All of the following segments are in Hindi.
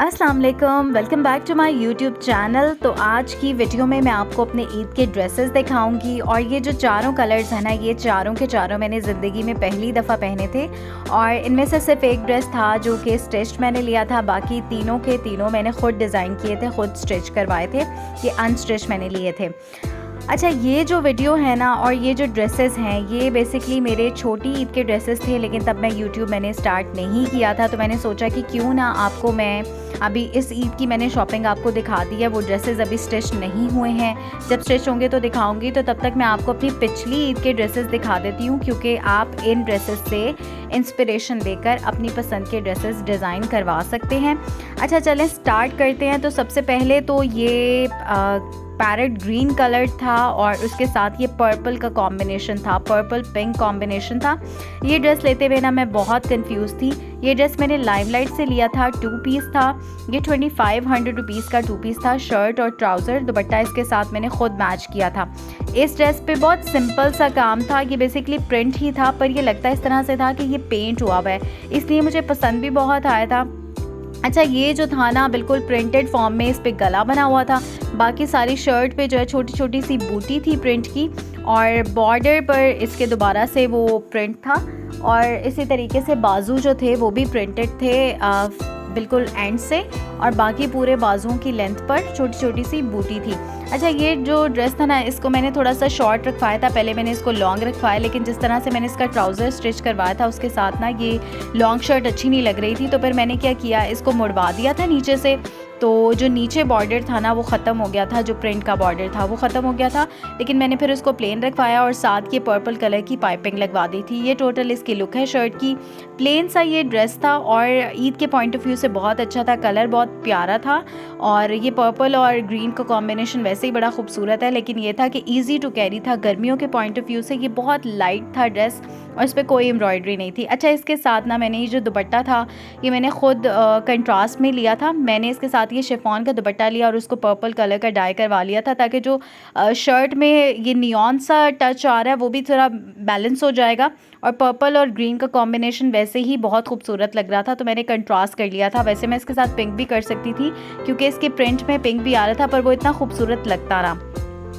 अस्सलाम वालेकुम, welcome back to my YouTube channel. तो आज की वीडियो में मैं आपको अपने ईद के ड्रेसेस दिखाऊंगी और ये जो चारों कलर्स हैं ना, ये चारों के चारों मैंने ज़िंदगी में पहली दफ़ा पहने थे और इनमें से सिर्फ एक ड्रेस था जो कि स्टिच्ड मैंने लिया था, बाकी तीनों के तीनों मैंने ख़ुद डिज़ाइन किए थे, ख़ुद स्टिच करवाए थे, ये अनस्टिच मैंने लिए थे। अच्छा, ये जो वीडियो है ना और ये जो ड्रेसेस हैं, ये बेसिकली मेरे छोटी ईद के ड्रेसेस थे, लेकिन तब मैं यूट्यूब मैंने स्टार्ट नहीं किया था, तो मैंने सोचा कि क्यों ना आपको मैं अभी इस ईद की मैंने शॉपिंग आपको दिखा दी है। वो ड्रेसेस अभी स्टिच नहीं हुए हैं, जब स्टिच होंगे तो दिखाऊंगी। तो तब तक मैं आपको अपनी पिछली ईद के ड्रेसेस दिखा देती हूँ, क्योंकि आप इन ड्रेसेस से इंस्पिरेशन लेकर अपनी पसंद के ड्रेसेस डिज़ाइन करवा सकते हैं। अच्छा, चलें स्टार्ट करते हैं। तो सबसे पहले तो ये पैरेट ग्रीन कलर था और उसके साथ ये पर्पल का कॉम्बिनेशन था, पर्पल पिंक कॉम्बिनेशन था। ये ड्रेस लेते हुए ना मैं बहुत कंफ्यूज थी। ये ड्रेस मैंने लाइमलाइट से लिया था, 2 पीस था। ये 2500 रुपीज़ का 2 पीस था, शर्ट और ट्राउज़र, दुपट्टा इसके साथ मैंने खुद मैच किया था। इस ड्रेस पे बहुत सिंपल सा काम था, ये बेसिकली प्रिंट ही था, पर ये लगता इस तरह से था कि ये पेंट हुआ हुआ है, इसलिए मुझे पसंद भी बहुत आया था। अच्छा, ये जो था ना बिल्कुल प्रिंटेड फॉर्म में, इस पे गला बना हुआ था, बाकी सारी शर्ट पे जो है छोटी छोटी सी बूटी थी प्रिंट की, और बॉर्डर पर इसके दोबारा से वो प्रिंट था, और इसी तरीके से बाजू जो थे वो भी प्रिंटेड थे बिल्कुल एंड से, और बाकी पूरे बाजुओं की लेंथ पर छोटी छोटी सी बूटी थी। अच्छा, ये जो ड्रेस था ना, इसको मैंने थोड़ा सा शॉर्ट रखवाया था, पहले मैंने इसको लॉन्ग रखवाया, लेकिन जिस तरह से मैंने इसका ट्राउज़र स्टिच करवाया था उसके साथ ना ये लॉन्ग शर्ट अच्छी नहीं लग रही थी, तो फिर मैंने क्या किया, इसको मुड़वा दिया था नीचे से। तो जो नीचे बॉर्डर था ना वो ख़त्म हो गया था, जो प्रिंट का बॉर्डर था वो ख़त्म हो गया था, लेकिन मैंने फिर उसको प्लेन रखवाया और साथ ये पर्पल कलर की पाइपिंग लगवा दी थी। ये टोटल इसकी लुक है शर्ट की। प्लेन सा ये ड्रेस था और ईद के पॉइंट ऑफ व्यू से बहुत अच्छा था, कलर बहुत प्यारा था, और ये पर्पल और ग्रीन का कॉम्बिनेशन वैसे ही बड़ा खूबसूरत है, लेकिन ये था कि ईजी टू कैरी था। गर्मियों के पॉइंट ऑफ व्यू से ये बहुत लाइट था ड्रेस और इस पर कोई एम्ब्रॉयडरी नहीं थी। अच्छा, इसके साथ ना मैंने ये जो दुपट्टा था ये मैंने ख़ुद कंट्रास्ट में लिया था। मैंने इसके साथ ये शिफॉन का दुपट्टा लिया और उसको पर्पल कलर का डाई करवा लिया था, ताकि जो शर्ट में ये नियॉन सा टच आ रहा है वो भी थोड़ा बैलेंस हो जाएगा, और पर्पल और ग्रीन का कॉम्बिनेशन वैसे ही बहुत खूबसूरत लग रहा था, तो मैंने कंट्रास्ट कर लिया था। वैसे मैं इसके साथ पिंक भी कर सकती थी, क्योंकि इसके प्रिंट में पिंक भी आ रहा था, पर वो इतना खूबसूरत लगता रहा।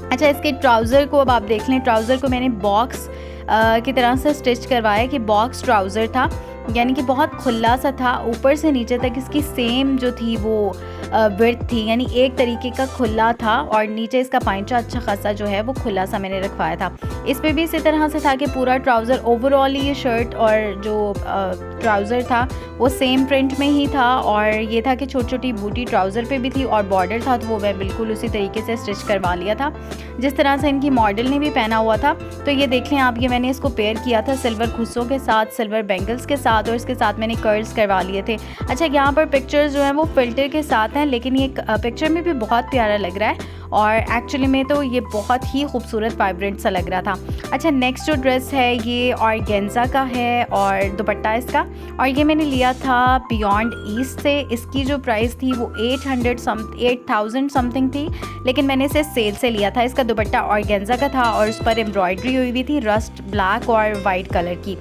अच्छा, इसके ट्राउज़र को अब आप देख लें। ट्राउज़र को मैंने बॉक्स की तरह से स्टिच करवाया कि बॉक्स ट्राउज़र था, यानी कि बहुत खुला सा था, ऊपर से नीचे तक इसकी सेम जो थी वो विड्थ थी, यानी एक तरीके का खुला था, और नीचे इसका पाइंचा अच्छा खासा जो है वो खुला सा मैंने रखवाया था। इस पे भी इसी तरह से था कि पूरा ट्राउज़र ओवरऑल ये शर्ट और जो ट्राउज़र था वो सेम प्रिंट में ही था, और ये था कि छोटी छोटी बूटी ट्राउज़र पे भी थी, और बॉर्डर था तो वो मैं बिल्कुल उसी तरीके से स्टिच करवा लिया था जिस तरह से इनकी मॉडल ने भी पहना हुआ था। तो ये देख लें आप, ये मैंने इसको पेयर किया था सिल्वर खुस्सों के साथ, सिल्वर बैंगल्स के साथ, और इसके साथ मैंने कर्ल्स करवा लिए थे। अच्छा, यहाँ पर पिक्चर्स जो हैं वो फ़िल्टर के साथ हैं, लेकिन ये पिक्चर में भी बहुत प्यारा लग रहा है, और एक्चुअली में तो ये बहुत ही खूबसूरत वाइब्रेंट सा लग रहा था। अच्छा, नेक्स्ट जो ड्रेस है ये ऑर्गेन्जा का है और दुपट्टा इसका, और ये मैंने लिया था बियॉन्ड ईस्ट से। इसकी जो प्राइस थी वो 8000 समथिंग थी, लेकिन मैंने इसे सेल से लिया था। इसका दुपट्टा ऑर्गेन्जा का था और उस पर एम्ब्रॉयडरी हुई थी रस्ट ब्लैक और वाइट कलर की।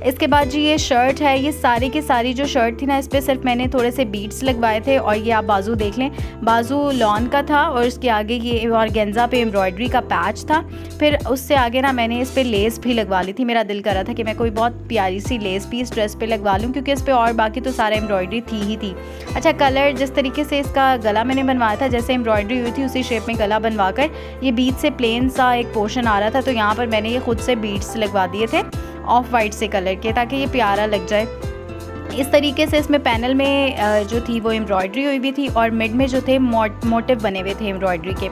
इसके बाद जी ये शर्ट है, ये सारी की सारी जो शर्ट थी ना, इस पर सिर्फ मैंने थोड़े से बीट्स लगवाए थे, और ये आप बाजू देख लें, बाजू लॉन का था, और इसके आगे ये ऑर्गेन्जा पे एम्ब्रॉयडरी का पैच था। फिर उससे आगे ना मैंने इस पर लेस भी लगवा ली थी। मेरा दिल कर रहा था कि मैं कोई बहुत प्यारी सी लेस भी इस ड्रेस पे लगवा लूँ, क्योंकि इस पर और बाकी तो सारा एम्ब्रॉयडरी थी ही थी। अच्छा, कलर जिस तरीके से इसका गला मैंने बनवाया था, जैसे एम्ब्रॉयडरी हुई थी उसी शेप में गला बनवा कर ये बीट से प्लेन सा एक पोर्शन आ रहा था, तो यहाँ पर मैंने ये खुद से बीट्स लगवा दिए थे ऑफ वाइट से कलर के, ताकि ये प्यारा लग जाए। इस तरीके से इसमें पैनल में जो थी वो एम्ब्रॉयडरी हुई भी थी, और मिड में जो थे मोटिव बने हुए थे एम्ब्रॉयडरी के।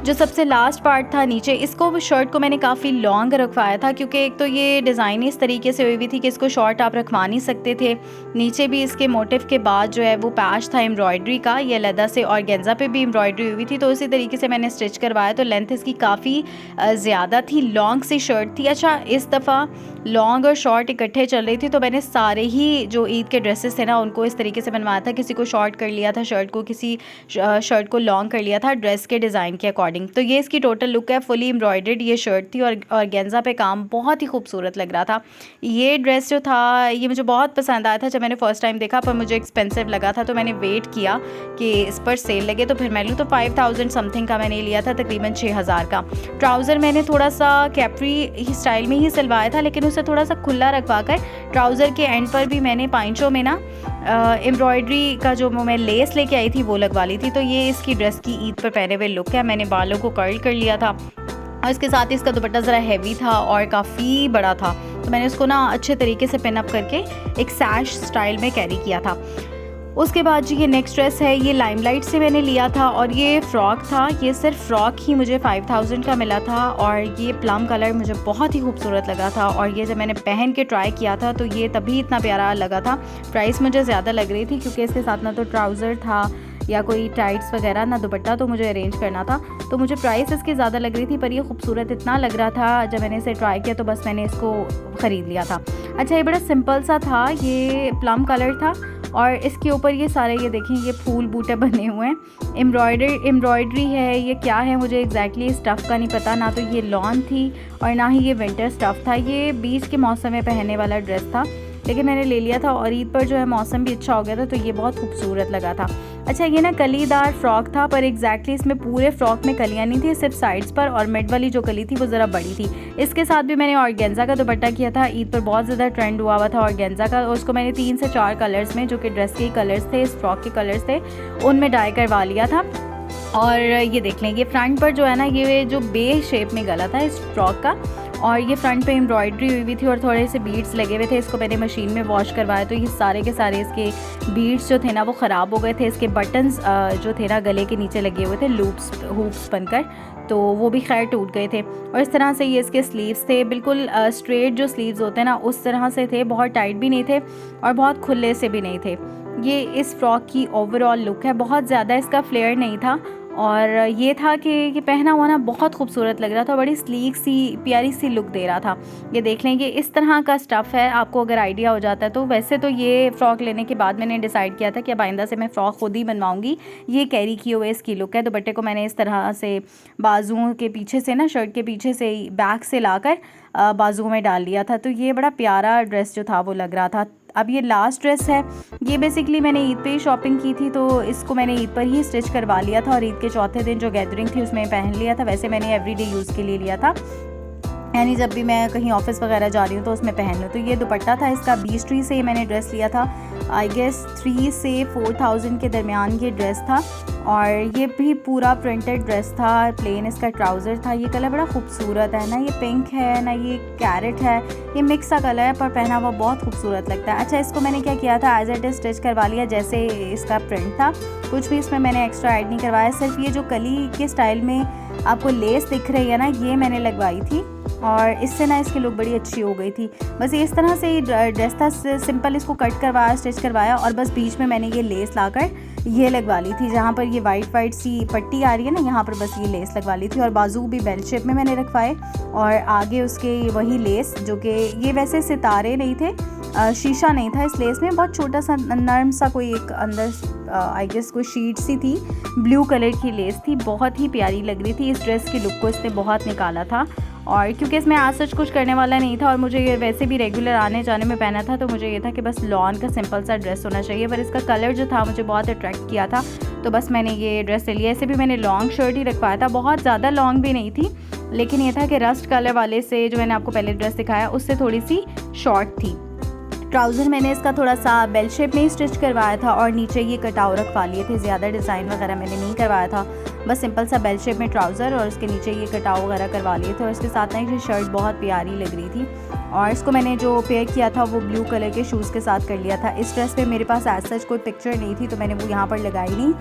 जो सबसे लास्ट पार्ट था नीचे, इसको शर्ट को मैंने काफ़ी लॉन्ग रखवाया था, क्योंकि एक तो ये डिज़ाइन इस तरीके से हुई हुई थी कि इसको शॉर्ट आप रखवा नहीं सकते थे। नीचे भी इसके मोटिव के बाद जो है वो पैच था एम्ब्रॉयडरी का, ये लदा से, और गेंजा पे भी एम्ब्रॉयडरी हुई थी, तो इसी तरीके से मैंने स्टिच करवाया। तो लेंथ इसकी काफ़ी ज़्यादा थी, लॉन्ग सी शर्ट थी। अच्छा, इस दफ़ा लॉन्ग और शॉर्ट इकट्ठे चल रही थी, तो मैंने सारे ही जो ईद के ड्रेसेस थे ना उनको इस तरीके से बनवाया था। किसी को शॉर्ट कर लिया था शर्ट को, किसी शर्ट को लॉन्ग कर लिया था ड्रेस के डिज़ाइन के अकॉर्डिंग। तो ये इसकी टोटल लुक है। फुली एम्ब्रॉयडर्ड ये शर्ट थी और ऑर्गेन्जा पे काम बहुत ही खूबसूरत लग रहा था। ये ड्रेस जो था ये मुझे बहुत पसंद आया था जब मैंने फ़र्स्ट टाइम देखा, पर मुझे एक्सपेंसिव लगा था, तो मैंने वेट किया कि इस पर सेल लगे तो फिर मैं लूँ। तो 5000 समथिंग का मैंने लिया था, तकरीबन 6000 का। ट्राउज़र मैंने थोड़ा सा कैप्री स्टाइल में ही सिलवाया था, लेकिन उसे थोड़ा सा खुला रखवा कर ट्राउज़र के एंड पर भी मैंने पाइंचों में ना एम्ब्रॉयडरी का जो मैं लेस लेके आई थी वो लगवा ली थी। तो ये इसकी ड्रेस की ईद पर पहने हुए लुक है। मैंने बालों को कर्ल कर लिया था और इसके साथ ही इसका दुपट्टा ज़रा हैवी था और काफ़ी बड़ा था, तो मैंने उसको ना अच्छे तरीके से पिन अप करके एक सैश स्टाइल में कैरी किया था। उसके बाद जी ये नेक्स्ट ड्रेस है, ये लाइमलाइट से मैंने लिया था और ये फ़्रॉक था। ये सिर्फ फ़्रॉक ही मुझे 5000 का मिला था और ये प्लम कलर मुझे बहुत ही खूबसूरत लगा था और ये जब मैंने पहन के ट्राई किया था तो ये तभी इतना प्यारा लगा था। प्राइस मुझे ज़्यादा लग रही थी क्योंकि इसके साथ ना तो ट्राउज़र था या कोई टाइट्स वगैरह, ना दुपट्टा, तो मुझे अरेंज करना था, तो मुझे प्राइस इसकी ज़्यादा लग रही थी। पर ये खूबसूरत इतना लग रहा था जब मैंने इसे ट्राई किया तो बस मैंने इसको ख़रीद लिया था। अच्छा, ये बड़ा सिंपल सा था, ये प्लम कलर था और इसके ऊपर ये सारे ये देखें ये फूल बूटे बने हुए हैं, एम्ब्रॉयडरी है। ये क्या है मुझे एग्जैक्टली स्टफ़ का नहीं पता, ना तो ये लॉन थी और ना ही ये विंटर स्टफ़ था। ये बीच के मौसम में पहनने वाला ड्रेस था, लेकिन मैंने ले लिया था और ईद पर जो है मौसम भी अच्छा हो गया था, तो ये बहुत खूबसूरत लगा था। अच्छा, ये ना कलीदार फ्रॉक था, पर एग्जैक्टली इसमें पूरे फ्रॉक में कलियाँ नहीं थी, सिर्फ साइड्स पर, और मिड वाली जो कली थी वो ज़रा बड़ी थी। इसके साथ भी मैंने ऑर्गेन्जा का दुपट्टा किया था। ईद पर बहुत ज़्यादा ट्रेंड हुआ था ऑर्गेन्जा का, और उसको मैंने 3 से 4 कलर्स में, जो कि ड्रेस के कलर्स थे, इस फ्रॉक के कलर्स थे, उनमें डाई करवा लिया था। और ये देख लें, ये फ्रंट पर जो है ना ये जो बे शेप में गला था इस फ्रॉक का, और ये फ्रंट पे एम्ब्रॉयडरी हुई हुई थी और थोड़े से बीड्स लगे हुए थे। इसको मैंने मशीन में वॉश करवाया तो ये सारे के सारे इसके बीड्स जो थे ना वो ख़राब हो गए थे। इसके बटन्स जो थे ना गले के नीचे लगे हुए थे हुप्स बनकर, तो वो भी खैर टूट गए थे। और इस तरह से ये इसके स्लीव्स थे, बिल्कुल स्ट्रेट जो स्लीव्स होते हैं ना उस तरह से थे, बहुत टाइट भी नहीं थे और बहुत खुले से भी नहीं थे। ये इस फ्रॉक की ओवरऑल लुक है। बहुत ज़्यादा इसका फ्लेयर नहीं था और ये था कि ये पहना हुआ ना बहुत खूबसूरत लग रहा था, बड़ी स्लीक सी प्यारी सी लुक दे रहा था। ये देख लेंगे इस तरह का स्टफ़ है, आपको अगर आइडिया हो जाता है तो। वैसे तो ये फ़्रॉक लेने के बाद मैंने डिसाइड किया था कि अब आइंदा से मैं फ़्रॉक खुद ही बनवाऊंगी। ये कैरी किए हुए इसकी लुक है। दुपट्टे को मैंने इस तरह से बाजुओं के पीछे से ना, शर्ट के पीछे से बैक से लाकर बाजुओं में डाल लिया था, तो ये बड़ा प्यारा ड्रेस जो था वो लग रहा था। अब ये लास्ट ड्रेस है, ये बेसिकली मैंने ईद पे ही शॉपिंग की थी, तो इसको मैंने ईद पर ही स्टिच करवा लिया था और ईद के चौथे दिन जो गैदरिंग थी उसमें पहन लिया था। वैसे मैंने एवरीडे यूज़ के लिए लिया था, यानी जब भी मैं कहीं ऑफिस वगैरह जा रही हूँ तो उसमें पहन लूँ। तो ये दुपट्टा था इसका, बीच ट्री से मैंने ड्रेस लिया था। आई गेस 3 से 4000 के दरमियान ये ड्रेस था और ये भी पूरा प्रिंटेड ड्रेस था। प्लेन इसका ट्राउज़र था। ये कलर बड़ा खूबसूरत है ना, ये पिंक है ना, ये कैरेट है, ये मिक्स सा कलर है, पर पहना हुआ बहुत खूबसूरत लगता है। अच्छा, इसको मैंने क्या किया था, एज इट इज़ स्टिच करवा लिया जैसे इसका प्रिंट था। कुछ भी इसमें मैंने एक्स्ट्रा ऐड नहीं करवाया, सिर्फ ये जो कली के स्टाइल में आपको लेस दिख रही है ना, ये मैंने लगवाई थी और इससे ना इसकी लुक बड़ी अच्छी हो गई थी। बस इस तरह से ड्रेस था, सिंपल इसको कट करवाया, स्टिच करवाया और बस बीच में मैंने ये लेस लाकर ये लगवा ली थी। जहाँ पर ये वाइट सी पट्टी आ रही है ना, यहाँ पर बस ये लेस लगवा ली थी और बाजू भी बेल शेप में मैंने रखवाए और आगे उसके वही लेस, जो कि ये वैसे सितारे नहीं थे, शीशा नहीं था इस लेस में, बहुत छोटा सा नरम सा कोई एक अंदर आई गेस कोई शीट सी थी, ब्लू कलर की लेस थी, बहुत ही प्यारी लग रही थी। इस ड्रेस की लुक को इसने बहुत निकाला था और क्योंकि इसमें आज सच कुछ करने वाला नहीं था और मुझे ये वैसे भी रेगुलर आने जाने में पहना था, तो मुझे ये था कि बस लॉन का सिंपल सा ड्रेस होना चाहिए, पर इसका कलर जो था मुझे बहुत अट्रैक्ट किया था, तो बस मैंने ये ड्रेस ले लिया। ऐसे भी मैंने लॉन्ग शर्ट ही रखवाया था, बहुत ज़्यादा लॉन्ग भी नहीं थी, लेकिन ये था कि रस्ट कलर वाले से जो मैंने आपको पहले ड्रेस दिखाया उससे थोड़ी सी शॉर्ट थी। ट्राउज़र मैंने इसका थोड़ा सा बेल शेप में ही स्टिच करवाया था और नीचे ये कटाव रखवा लिए थे, ज़्यादा डिज़ाइन वगैरह मैंने नहीं करवाया था, बस सिंपल सा बेल शेप में ट्राउज़र और उसके नीचे ये कटाव वगैरह करवा लिए थे। और इसके साथ ना ये शर्ट बहुत प्यारी लग रही थी और इसको मैंने जो पेयर किया था वो ब्लू कलर के शूज़ के साथ कर लिया था। इस ड्रेस पे मेरे पास एज सच कोई पिक्चर नहीं थी, तो मैंने वो यहाँ पर लगाई नहीं।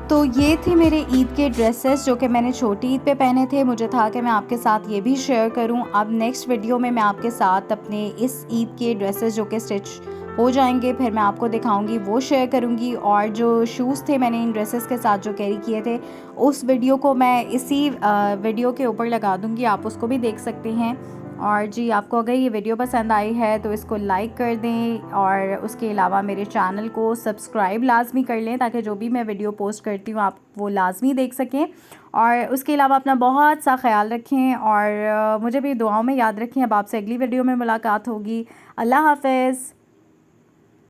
तो ये थे मेरे ईद के ड्रेसेस जो कि मैंने छोटी ईद पे पहने थे। मुझे था कि मैं आपके साथ ये भी शेयर करूं। अब नेक्स्ट वीडियो में मैं आपके साथ अपने इस ईद के ड्रेसेस जो कि स्टिच हो जाएंगे फिर मैं आपको दिखाऊंगी, वो शेयर करूंगी। और जो शूज़ थे मैंने इन ड्रेसेस के साथ जो कैरी किए थे, उस वीडियो को मैं इसी वीडियो के ऊपर लगा दूंगी, आप उसको भी देख सकते हैं। और जी आपको अगर ये वीडियो पसंद आई है तो इसको लाइक कर दें और उसके अलावा मेरे चैनल को सब्सक्राइब लाजमी कर लें ताकि जो भी मैं वीडियो पोस्ट करती हूँ आप वो लाजमी देख सकें। और उसके अलावा अपना बहुत सा ख्याल रखें और मुझे भी दुआओं में याद रखें। अब आपसे अगली वीडियो में मुलाकात होगी। अल्लाह हाफ़िज़।